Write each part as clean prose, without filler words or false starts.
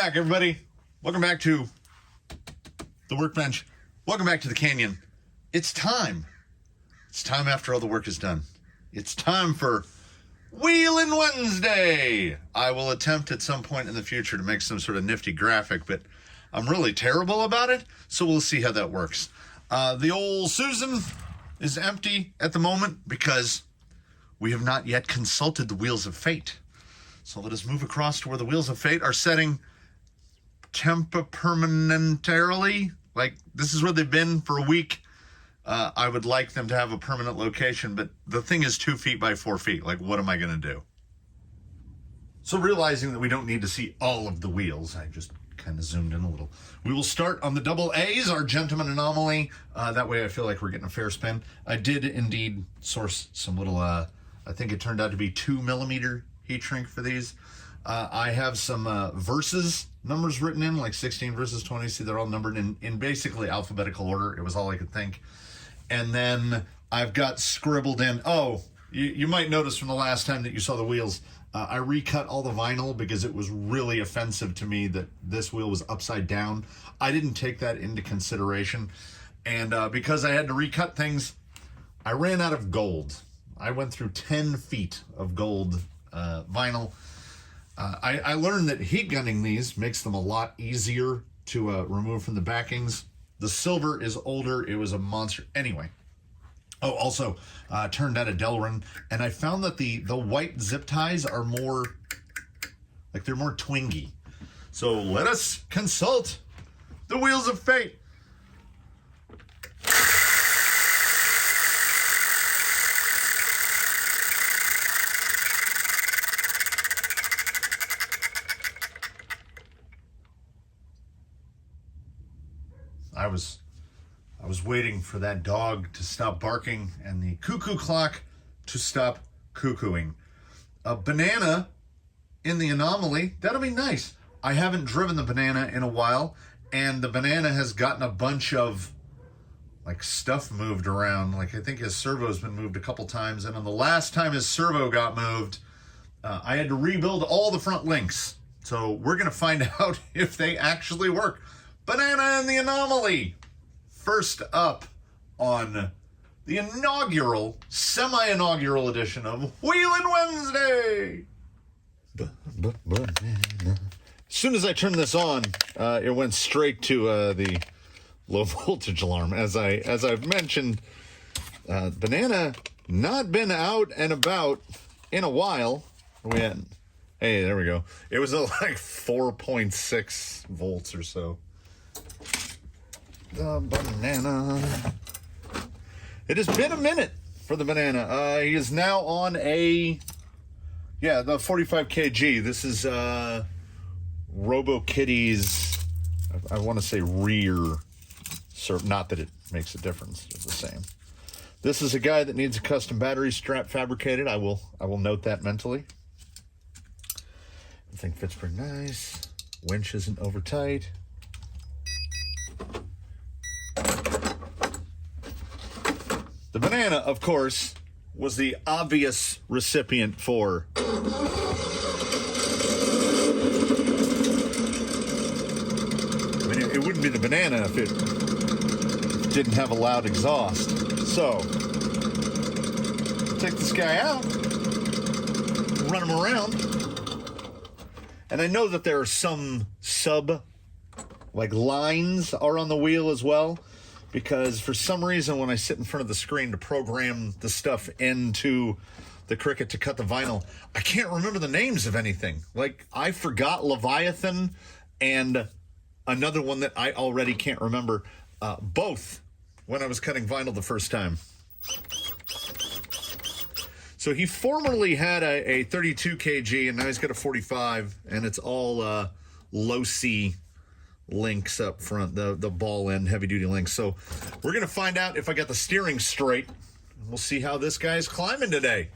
back, everybody. Welcome back to the workbench. Welcome back to the canyon. It's time. It's time after all the work is done. It's time for Wheelin Wednesday. I will attempt at some point in the future to make some sort of nifty graphic, but I'm really terrible about it, so we'll see how that works. The old Susan is empty at the moment because we have not yet consulted the Wheels of Fate. So let us move across to where the Wheels of Fate are setting permanentarily. Like, this is where they've been for a week. I would like them to have a permanent location, but the thing is 2 feet by 4 feet. Like, what am I going to do? So realizing that we don't need to see all of the wheels, I just kind of zoomed in a little. We will start on the double A's, our Gentleman Anomaly. That way I feel like we're getting a fair spin. I did indeed source some little, I think it turned out to be 2mm heat shrink for these. I have some verses numbers written in, like 16 verses 20. See, they're all numbered in basically alphabetical order. It was all I could think. And then I've got scribbled in, you might notice from the last time that you saw the wheels, I recut all the vinyl because it was really offensive to me that this wheel was upside down. I didn't take that into consideration. And because I had to recut things, I ran out of gold. I went through 10 feet of gold vinyl. I learned that heat gunning these makes them a lot easier to remove from the backings. The silver is older. It was a monster. Anyway. Oh, also, turned out a Delrin, and I found that the white zip ties are more, like, they're more twingy. So let us consult the Wheels of Fate. I was waiting for that dog to stop barking and the cuckoo clock to stop cuckooing. A banana in the Anomaly, that'll be nice. I haven't driven the banana in a while, and the banana has gotten a bunch of, like, stuff moved around. Like, I think his servo's been moved a couple times, and on the last time his servo got moved, I had to rebuild all the front links. So we're going to find out if they actually work. Banana in the Anomaly. First up on the inaugural, semi-inaugural edition of Wheelin Wednesday. As soon as I turned this on, it went straight to the low voltage alarm. As I've mentioned, banana not been out and about in a while. Hey, there we go. It was at like 4.6 volts or so. The banana. It has been a minute for the banana. He is now on the 45 kg. This is RoboKitty's, I want to say rear. Not that it makes a difference. It's the same. This is a guy that needs a custom battery strap fabricated. I will note that mentally. I think fits pretty nice. Winch isn't over tight. The banana, of course, was the obvious recipient for I mean, it wouldn't be the banana if it didn't have a loud exhaust. So, take this guy out, run him around, and I know that there are some lines are on the wheel as well. Because for some reason, when I sit in front of the screen to program the stuff into the Cricut to cut the vinyl, I can't remember the names of anything. Like, I forgot Leviathan and another one that I already can't remember, both when I was cutting vinyl the first time. So he formerly had a 32 kg, and now he's got a 45, and it's all low C links up front, the ball end heavy duty links. So we're gonna find out if I got the steering straight. We'll see how this guy's climbing today.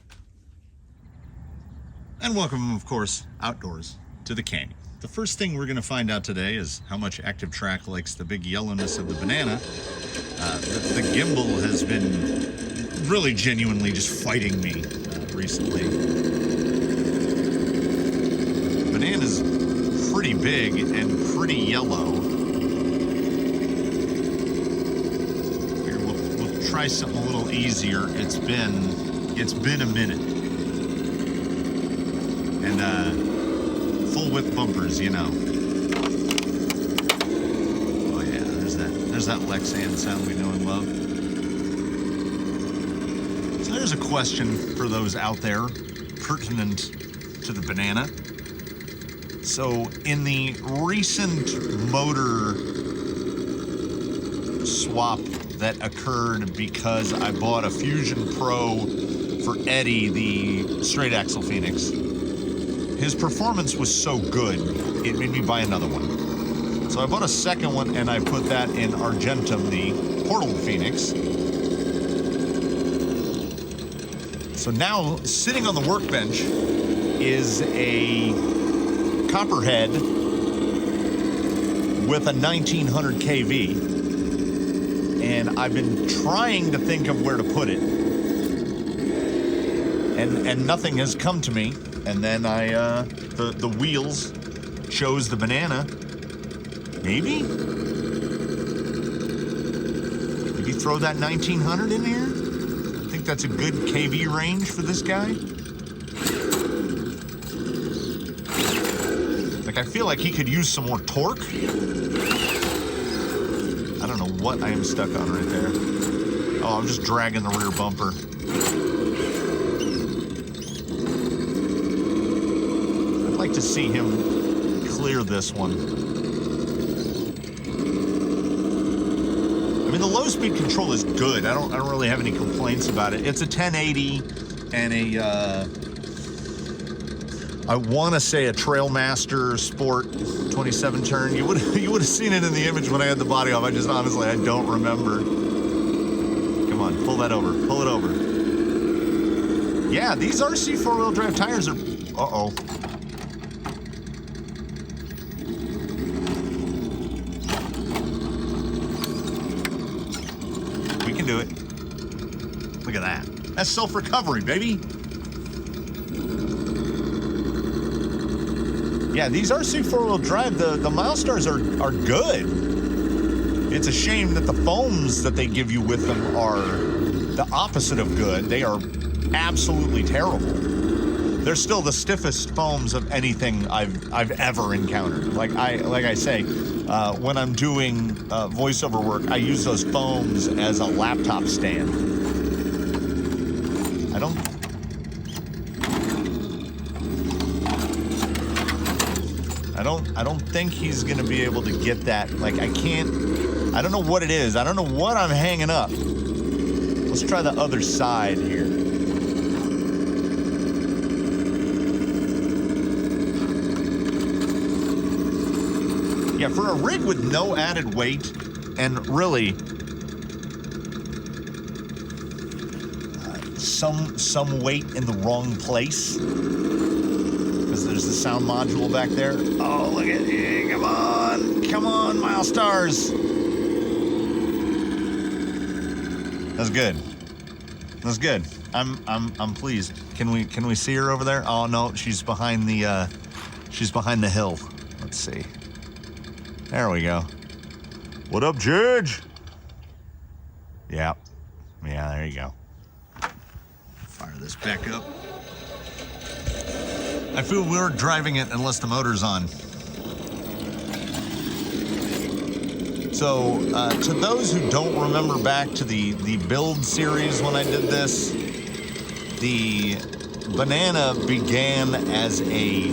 And welcome, of course, outdoors to the canyon. The first thing we're gonna find out today is how much Active Track likes the big yellowness of the banana. The gimbal has been really genuinely just fighting me recently. Banana's pretty big and pretty yellow. Here, we'll try something a little easier. It's been a minute. And full width bumpers, you know. Oh yeah, there's that Lexan sound we know and love. So there's a question for those out there pertinent to the Banana. So in the recent motor swap that occurred because I bought a Fusion Pro for Eddie, the straight axle Phoenix, his performance was so good, it made me buy another one. So I bought a second one and I put that in Argentum, the Portal Phoenix. So now, sitting on the workbench is a Copperhead with a 1900 kV. And I've been trying to think of where to put it. And nothing has come to me. And then the wheels chose the Banana. Maybe throw that 1900 in here? I think that's a good kV range for this guy. Like, I feel like he could use some more torque. I don't know what I am stuck on right there. Oh, I'm just dragging the rear bumper. I'd like to see him clear this one. I mean, the low speed control is good. I don't really have any complaints about it. It's a 1080 and a I want to say a Trailmaster Sport 27 turn. You would have seen it in the image when I had the body off. I just honestly I don't remember. Come on, pull that over. Pull it over. Yeah, these RC four-wheel drive tires are. Uh-oh. We can do it. Look at that. That's self-recovery, baby. Yeah, these RC four-wheel drive, the Milestars are good. It's a shame that the foams that they give you with them are the opposite of good. They are absolutely terrible. They're still the stiffest foams of anything I've ever encountered. Like I say, when I'm doing voiceover work, I use those foams as a laptop stand. I don't think he's gonna be able to get that. Like, I don't know what it is. I don't know what I'm hanging up. Let's try the other side here. Yeah, for a rig with no added weight and really some weight in the wrong place, because there's the sound module back there. Oh, look at it. Come on, Milestars. That's good. That's good. I'm pleased. Can we see her over there? Oh no, she's behind the hill. Let's see. There we go. What up, Judge? Yeah, there you go. Fire this back up. I feel weird driving it unless the motor's on. So, to those who don't remember back to the build series when I did this, the Banana began as a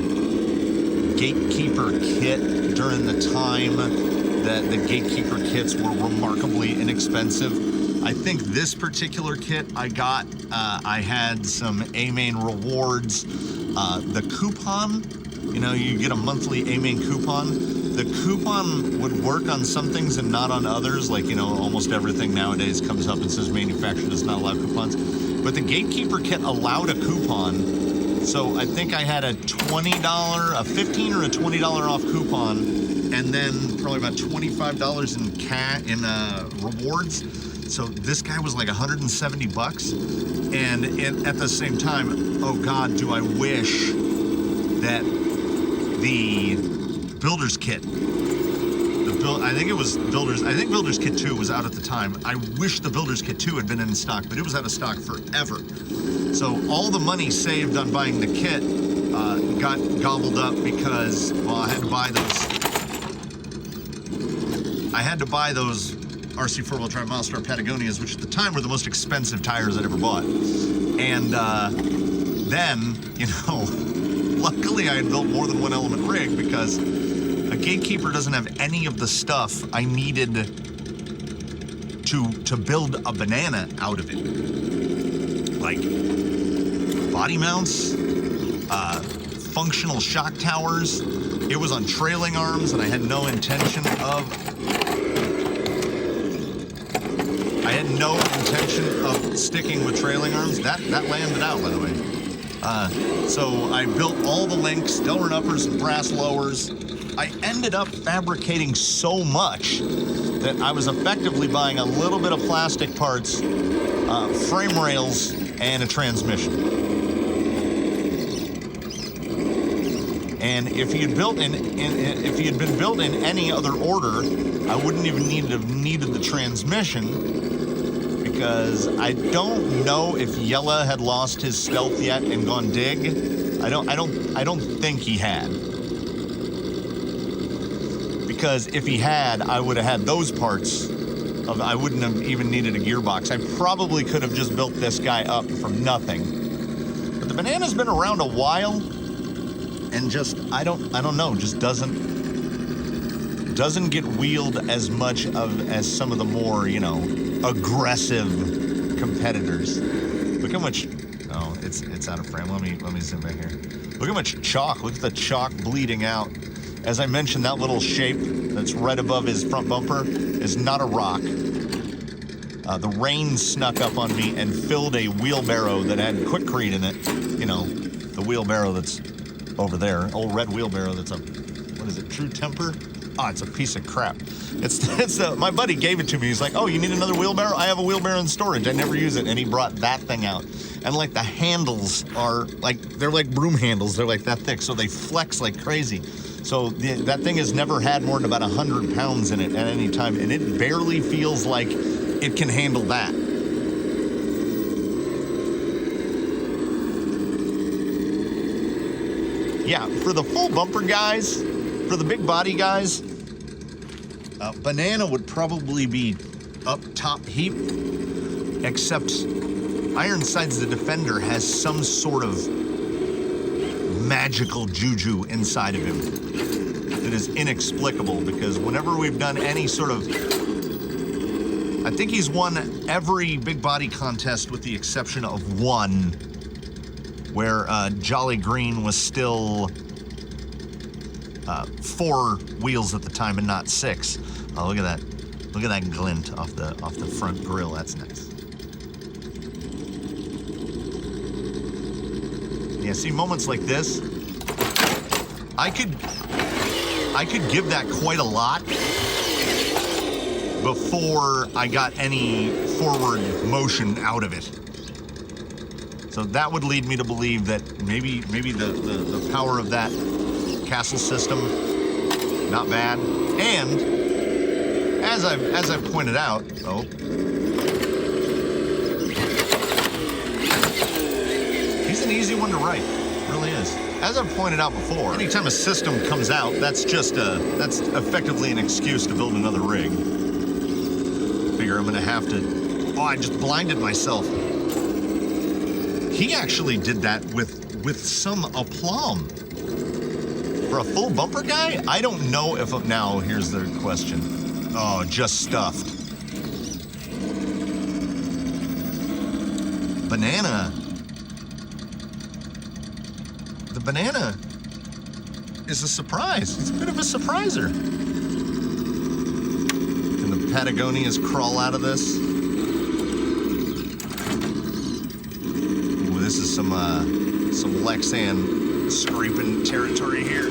gatekeeper kit during the time that the gatekeeper kits were remarkably inexpensive. I think this particular kit I got, I had some A-Main rewards. The coupon, you get a monthly A-Main coupon. The coupon would work on some things and not on others. Like, almost everything nowadays comes up and says manufacturer does not allow coupons. But the Gatekeeper kit allowed a coupon. So I think I had a $20, a $15 or a $20 off coupon, and then probably about $25 in rewards. So this guy was like 170 bucks. And at the same time, oh God, do I wish that the Builder's Kit. I think it was Builder's. I think Builder's Kit 2 was out at the time. I wish the Builder's Kit 2 had been in stock, but it was out of stock forever. So all the money saved on buying the kit got gobbled up because, well, I had to buy those RC 4-wheel drive Milestar Patagonias, which at the time were the most expensive tires I'd ever bought. And then, you know, luckily I had built more than one element rig because a Gatekeeper doesn't have any of the stuff I needed to build a banana out of it. Like body mounts, functional shock towers. It was on trailing arms, and I had no intention of sticking with trailing arms. That landed out, by the way. So I built all the links, Delrin uppers and brass lowers. I ended up fabricating so much that I was effectively buying a little bit of plastic parts, frame rails, and a transmission. And if he had been built in any other order, I wouldn't even have needed the transmission, because I don't know if Yella had lost his stealth yet and gone dig. I don't think he had. Because if he had, I would have had those parts. I wouldn't have even needed a gearbox. I probably could have just built this guy up from nothing. But the banana's been around a while, and just I don't know, just doesn't get wheeled as much as some of the more, you know, aggressive competitors. Look how much. Oh, it's out of frame. Let me zoom back here. Look how much chalk. Look at the chalk bleeding out. As I mentioned, that little shape that's right above his front bumper is not a rock. The rain snuck up on me and filled a wheelbarrow that had quickcrete in it. You know, the wheelbarrow that's over there, old red wheelbarrow that's what is it, True Temper? Oh, it's a piece of crap. My buddy gave it to me. He's like, oh, you need another wheelbarrow? I have a wheelbarrow in storage. I never use it. And he brought that thing out. And like the handles are they're like broom handles. They're like that thick. So they flex like crazy. So that thing has never had more than about 100 pounds in it at any time. And it barely feels like it can handle that. Yeah, for the full bumper guys, for the big body guys, Banana would probably be up top heap, except Ironsides the Defender has some sort of magical juju inside of him that is inexplicable, because whenever we've done any sort of, I think he's won every big body contest with the exception of one, where Jolly Green was still 4 wheels at the time and not 6. Oh, look at that! Look at that glint off the front grille. That's nice. Yeah, see, moments like this, I could give that quite a lot before I got any forward motion out of it. So that would lead me to believe that maybe the power of that castle system, not bad. And as I've pointed out, he's an easy one to write, really is. As I've pointed out before, anytime a system comes out, that's effectively an excuse to build another rig. Figure I'm gonna have to. Oh, I just blinded myself. He actually did that with some aplomb. For a full bumper guy, I don't know if... Now, here's the question. Oh, just stuffed. Banana. The Banana is a surprise. It's a bit of a surpriser. Can the Patagonias crawl out of this? This is some Lexan scraping territory here.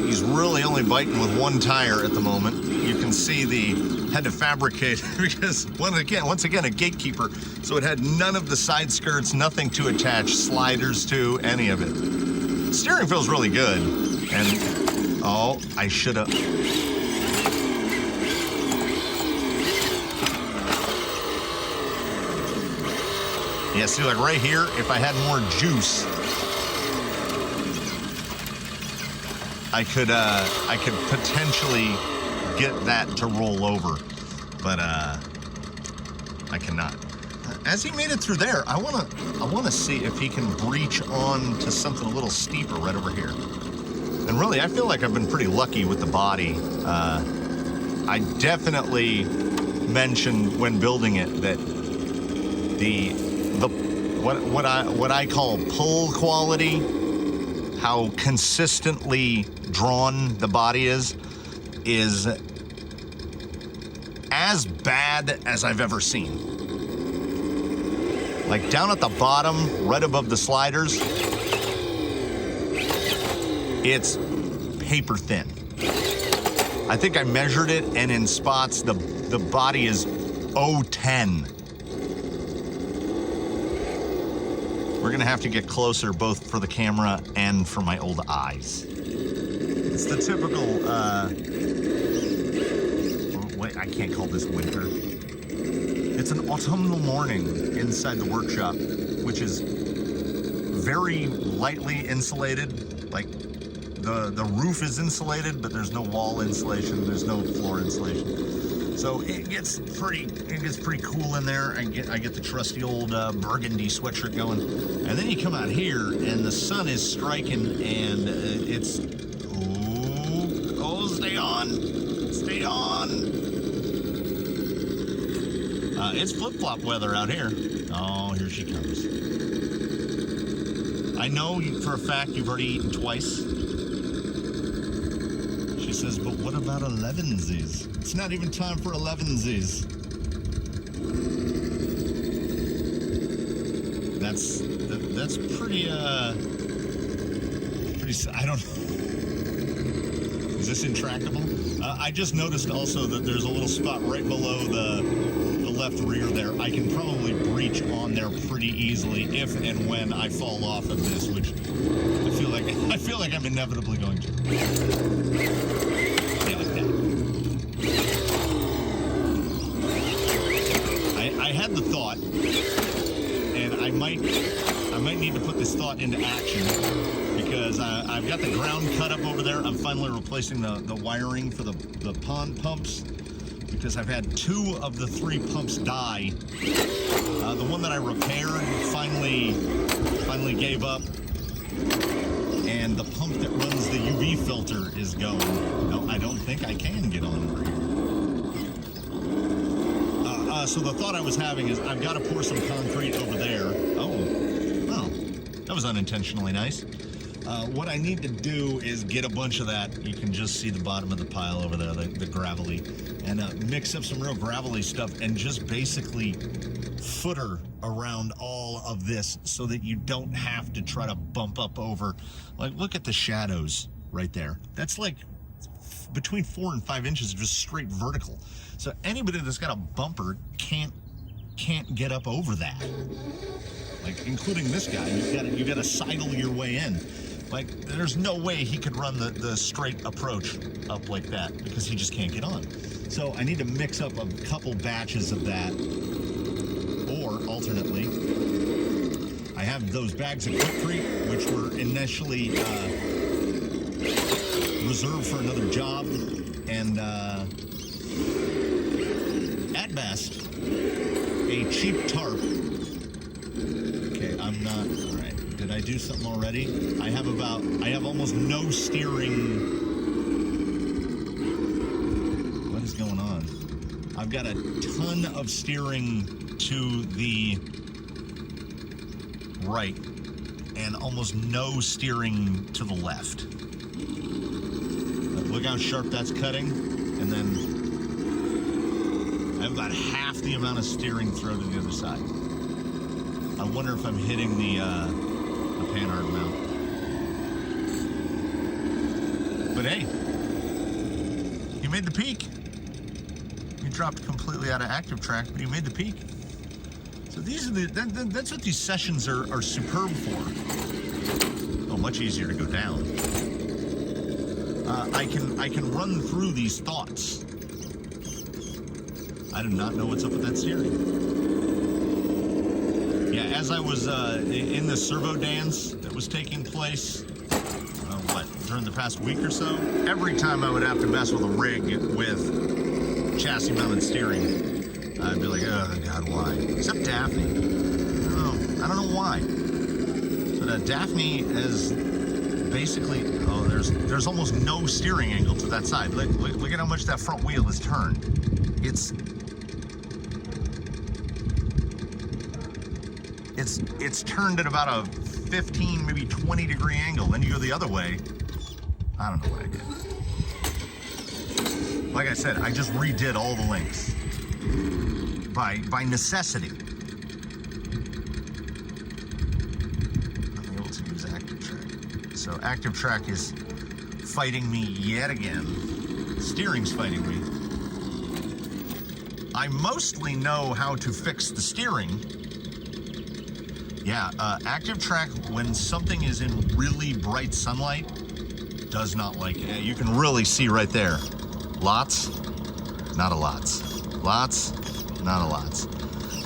He's really only biting with one tire at the moment. You can see had to fabricate because once again a Gatekeeper, so it had none of the side skirts, nothing to attach sliders to, any of it. Steering feels really good. And, oh, I should have. Yeah, see, like right here, if I had more juice, I could potentially get that to roll over, but I cannot. As he made it through there, I wanna see if he can breach on to something a little steeper right over here. And really, I feel like I've been pretty lucky with the body. I definitely mentioned when building it that what I call pull quality, how consistently drawn the body is as bad as I've ever seen. Like down at the bottom, right above the sliders, it's paper thin. I think I measured it, and in spots, the body is 010. We're gonna have to get closer, both for the camera and for my old eyes. It's the typical, wait, I can't call this winter. It's an autumnal morning inside the workshop, which is very lightly insulated. Like the roof is insulated, but there's no wall insulation, there's no floor insulation. So it gets pretty cool in there. I get the trusty old burgundy sweatshirt going, and then you come out here and the sun is striking, and it's stay on. It's flip-flop weather out here. Oh, here she comes. I know for a fact you've already eaten twice. She says, but what about 11sies? It's not even time for 11sies. That's pretty, I don't know. Is this intractable? I just noticed also that there's a little spot right below the left rear there. I can probably breach on there pretty easily if and when I fall off of this, which I feel like I'm inevitably going to. I had the thought, and I might need to put this thought into action, because I've got the ground cut up over there. I'm finally replacing the wiring for the pond pumps, because I've had 2 of the 3 pumps die. The one that I repaired finally gave up, and the pump that runs the UV filter is going. No, I don't think I can get on over here. So the thought I was having is I've got to pour some concrete over there. Oh, that was unintentionally nice. What I need to do is get a bunch of that. You can just see the bottom of the pile over there, the gravelly, and mix up some real gravelly stuff and just basically footer around all of this so that you don't have to try to bump up over. Like, look at the shadows right there. That's like between 4 and 5 inches of just straight vertical. So anybody that's got a bumper can't get up over that. Like, including this guy, you got to sidle your way in. Like, there's no way he could run the straight approach up like that, because he just can't get on. So I need to mix up a couple batches of that, or alternately, I have those bags of Quikrete, which were initially reserved for another job, and at best, a cheap tarp. Okay, I'm not, all right. Did I do something already? I have almost no steering. What is going on? I've got a ton of steering to the right and almost no steering to the left. Look how sharp that's cutting. And then I have about half the amount of steering throw to the other side. I wonder if I'm hitting the panhard mount. But hey, you made the peak. You dropped completely out of active track, but you made the peak. So these are that's what these sessions are superb for. Oh much easier to go down. I can run through these thoughts. I do not know what's up with that steering. Yeah, as I was in the servo dance that was taking place, during the past week or so, every time I would have to mess with a rig with chassis mounted steering, I'd be like, oh God, why? Except Daphne. I don't know why. But Daphne has basically, there's almost no steering angle to that side. Look at how much that front wheel is turned. It's turned at about a 15, maybe 20 degree angle. Then you go the other way. I don't know what I did. Like I said, I just redid all the links by necessity. I'm able to use Active Track. So Active Track is fighting me yet again. Steering's fighting me. I mostly know how to fix the steering. Yeah, Active Track, when something is in really bright sunlight, does not like it. You can really see right there. Lots, not a lots. Lots, not a lots.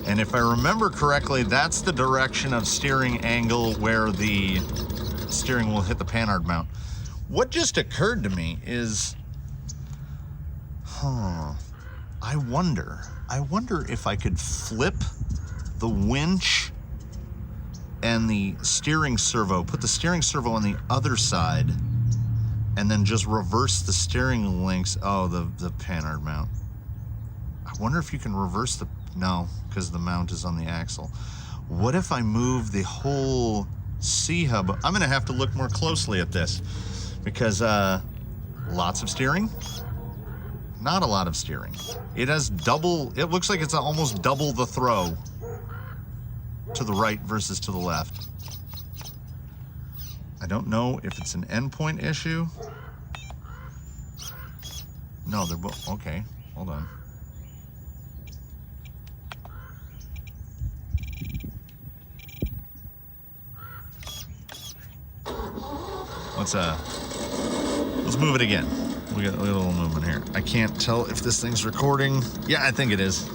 And if I remember correctly, that's the direction of steering angle where the steering will hit the panhard mount. What just occurred to me is, I wonder if I could flip the winch and the steering servo, put the steering servo on the other side, and then just reverse the steering links. Oh, the panhard mount. I wonder if you can reverse the, no, because the mount is on the axle. What if I move the whole C-hub? I'm gonna have to look more closely at this, because lots of steering, not a lot of steering. It has double, it looks like it's almost double the throw to the right versus to the left. I don't know if it's an endpoint issue. No, they're both, okay, hold on. Let's move it again. We got a little movement here. I can't tell if this thing's recording. Yeah, I think it is.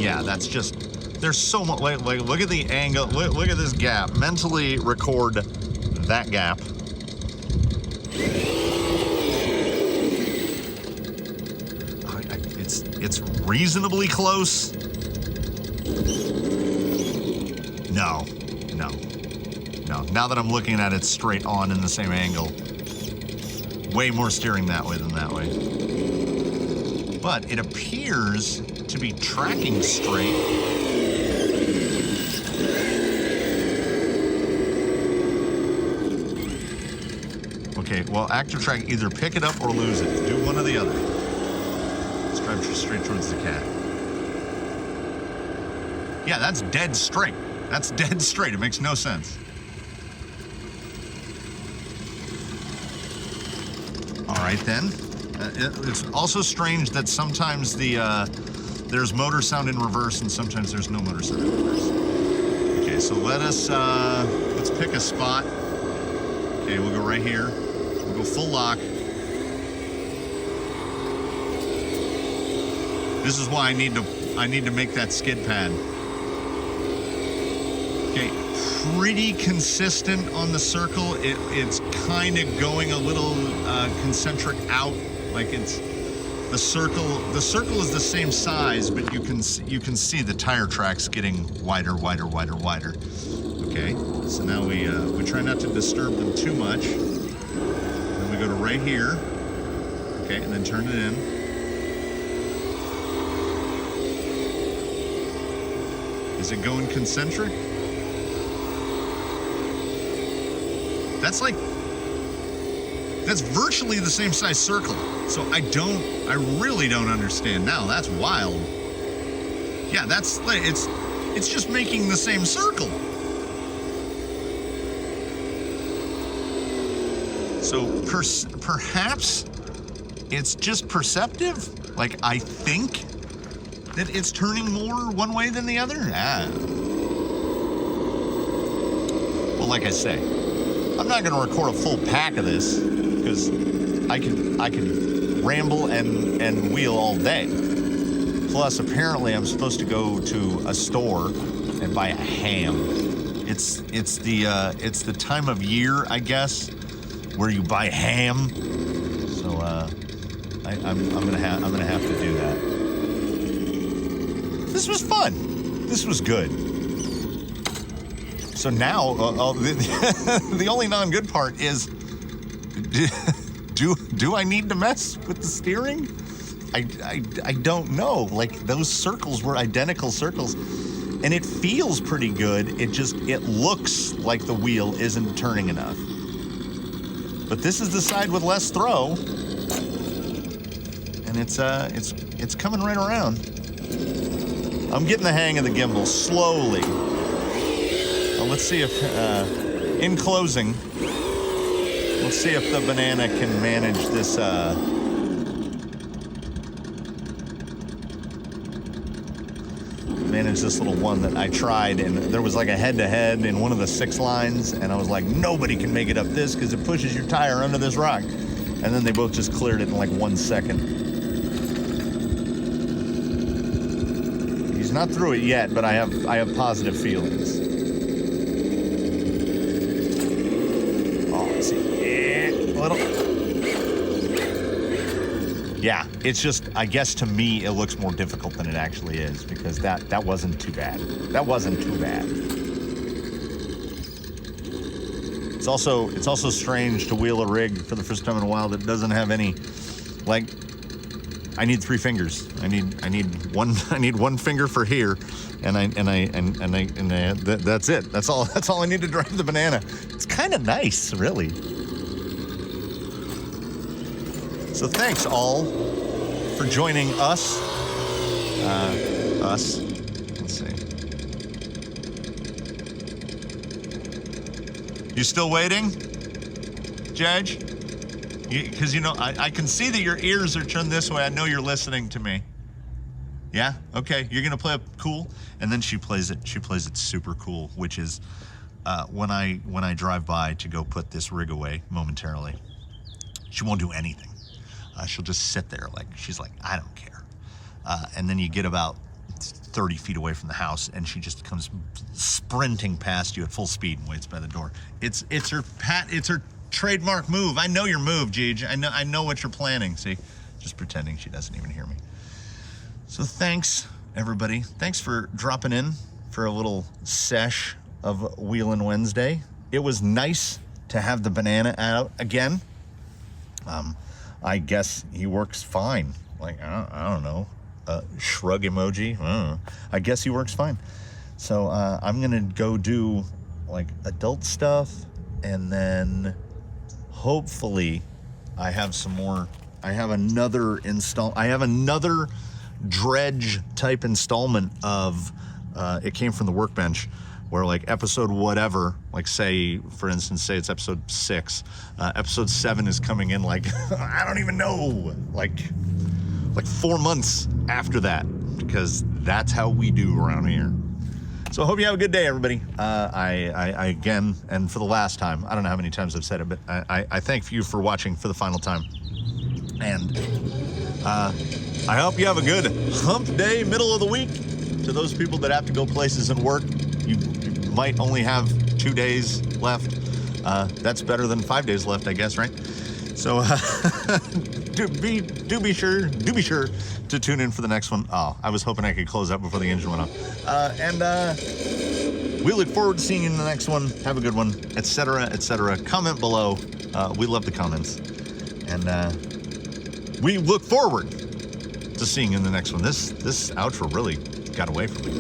Yeah, that's just, there's so much, like look at the angle, look at this gap. Mentally record that gap. It's reasonably close. No. Now that I'm looking at it straight on in the same angle, way more steering that way than that way. But it appears to be tracking straight. Okay, well, Active Track, either pick it up or lose it. Do one or the other. Let's drive straight towards the cat. Yeah, that's dead straight. That's dead straight. It makes no sense. All right, then. It's also strange that sometimes there's motor sound in reverse and sometimes there's no motor sound in reverse. Okay, so let's pick a spot. Okay, we'll go right here. We'll go full lock. This is why I need to make that skid pad. Okay, pretty consistent on the circle. It's kind of going a little concentric out, like it's the circle. The circle is the same size, but you can see the tire tracks getting wider. Okay, so now we try not to disturb them too much. Then we go to right here. Okay, and then turn it in. Is it going concentric? That's virtually the same size circle. So I really don't understand now. That's wild. Yeah, it's just making the same circle. So perhaps it's just perceptive. Like, I think that it's turning more one way than the other? Well, like I say, I'm not going to record a full pack of this because I can ramble and wheel all day. Plus, apparently, I'm supposed to go to a store and buy a ham. It's the time of year, I guess, where you buy ham. So I'm gonna have to do that. This was fun. This was good. So now the only non-good part is, do I need to mess with the steering? I don't know. Like, those circles were identical circles, and it feels pretty good. It looks like the wheel isn't turning enough. But this is the side with less throw, and it's coming right around. I'm getting the hang of the gimbal slowly. Well, let's see if in closing, let's see if the banana can manage this. Manage this little one that I tried, and there was like a head-to-head in one of the 6 lines, and I was like, nobody can make it up this because it pushes your tire under this rock. And then they both just cleared it in like 1 second. He's not through it yet, but I have positive feelings. Oh, let's see. A little. Yeah, it's just, I guess to me, it looks more difficult than it actually is, because that wasn't too bad. That wasn't too bad. It's also strange to wheel a rig for the first time in a while that doesn't have any, like, I need 3 fingers. I need one finger for here, and that's it. That's all I need to drive the banana. It's kind of nice, really. So thanks all for joining us. Let's see. You still waiting, Judge? Because I can see that your ears are turned this way. I know you're listening to me. Yeah? Okay. You're gonna play it cool, and then she plays it super cool, which is when I drive by to go put this rig away momentarily, she won't do anything. She'll just sit there she's like, I don't care. And then you get about 30 feet away from the house, and she just comes sprinting past you at full speed and waits by the door. It's her trademark move. I know your move, Gigi. I know what you're planning. See, just pretending she doesn't even hear me. So thanks, everybody. Thanks for dropping in for a little sesh of Wheelin' Wednesday. It was nice to have the banana out again. I guess he works fine. Like, I don't know. Shrug emoji. I don't know. I guess he works fine. So I'm going to go do like adult stuff, and then hopefully I have some more. I have another dredge type installment of it came from the workbench, where like episode whatever, like say, for instance, say it's episode 6, episode 7 is coming in like, I don't even know, like 4 months after that, because that's how we do around here. So I hope you have a good day, everybody. I again, and for the last time, I don't know how many times I've said it, but I thank you for watching for the final time. And I hope you have a good hump day, middle of the week. To those people that have to go places and work, you might only have 2 days left. That's better than 5 days left, I guess, right? So do be sure to tune in for the next one. Oh, I was hoping I could close out before the engine went off. And we look forward to seeing you in the next one. Have a good one, etc., etc. Comment below. We love the comments. And we look forward to seeing you in the next one. This outro really got away from me.